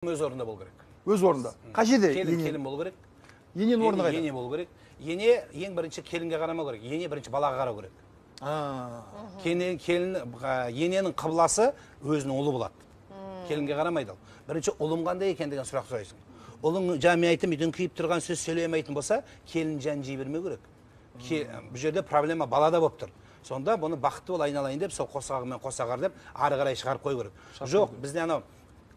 Өз орында болу керек. Өз орында. Қай жерде? Келін болу керек. Ененің орны қайда? Ене болу керек. Ене ең бірінші келінге қарамау керек. Ене бірінші балаға қарау керек. Ененің қыбласы өзінің ұлы болады. Келінге қарамайды. Бірінші ұлым қандай екен деген сұрақ сұрайсың. Ұлың мен айтым үйден киіп тұрған сөз сөйлемейтін болса, келін жан жей бермеу керек. Бұл жерде проблема балада болып тұр. Сонда бұны бақытты бол айналайын деп, сол қосағымен қосағар деп, ары қарай шығарып қой керек. Жоқ, бізде анау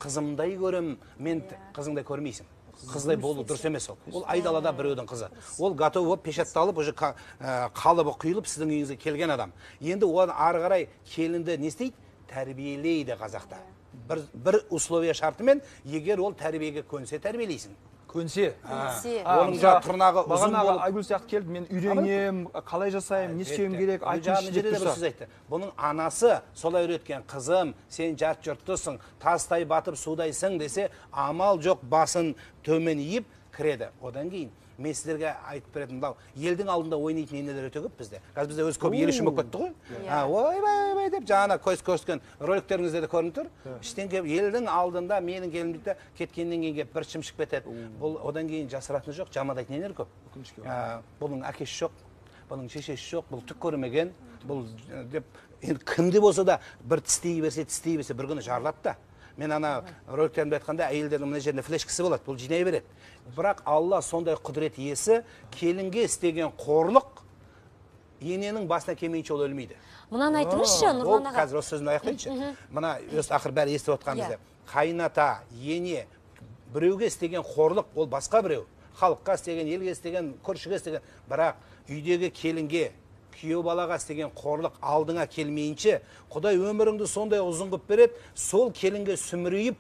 қызымдай көрем, мен қызыңдай көрмейсің. Қыздай болу дұрыс емес ол. Ол айдалада біреудің қызы. Ол готов болып пешатталып, уже қалыбы құйылып сіздің үйіңізге келген адам. Енді оны ары қарай келінді не істейді? Тәрбиелейді қазақта. Бір условия шартымен, егер ол тәрбиеге көнсе тәрбиелейсің. Көнсе. Оның тырнағы ұзын болып. Айгүл сияқты келді, мен үйренем, қалай жасайым, не істеуім керек, айтыңызшы деп тұрса. Бұның анасы солай үйреткен, қызым, сен жат жұрттысың, тастай батып судайсың десе, амал жоқ, басын төмен иіп кіреді. Одан кейін мен сіздерге айтып беретін мынау, елдің алдында ойнайтын енелер өте көп бізде. Қазір бізде өз көп ел үшін болып кетті ғой. Ойбай деп жаңа көрсеткен роликтеріңізде де көрініп тұр. Іштен келіп елдің алдында менің келінім дейді, кеткеннен кейін бір шымшып кетеді. Бұл одан кейін жасыратыны жоқ, жамандайтын енелер көп. Бұның әкесі жоқ, бұның шешесі жоқ, бұл түк көрмеген, бұл деп кімде болса да бір тістей берсе бір күні жарылады да. Мен ана роликтерімде айтқанда әйелдердің мына жерінде флешкасы болады, бұл жинай береді. Бірақ Алла сондай құдірет иесі, келінге істеген қорлық ененің басына келмейінше ол өлмейді. Мұнан айтыңызшы, Нұрлан аға. Қазір осы сөзімді аяқтайыншы. Мына ақыр бәрі естіп отқан бізде. Қайната, ене, біреуге істеген қорлық ол басқа біреу. Халыққа істеген, елге істеген, көршіге істеген. Бірақ үйдегі келінге, күйеу балаға істеген қорлық алдыңа келмейінше, Құдай өміріңді сондай ұзын қып береді, сол келінге сүмірейіп,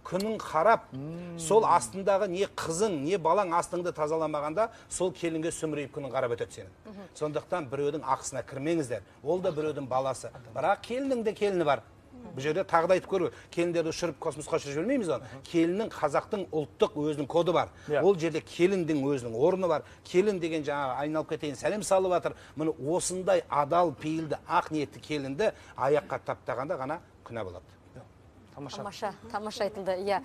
күнін қарап, сол астындағы не қызың, не балаң астыңды тазаламағанда, сол келінге сүмірейіп күнін қарап өтеді сенің. Сондықтан біреудің ақысына кірмеңіздер. Ол да біреудің баласы. Бірақ келіннің де келіні бар. Бұл жерде тағы да айтып көру, келіндерді ұшырып космосқа ұшырып жібермейміз оны. Келіннің қазақтың ұлттық өзінің коды бар. Ол жерде келіндің өзінің орны бар. Келін деген жаңа айналып кетейін сәлем салып жатыр. Міне осындай адал, пейілді, ақ ниетті келінді аяққа таптағанда ғана күнә болады. Тамаша айтылды, иә.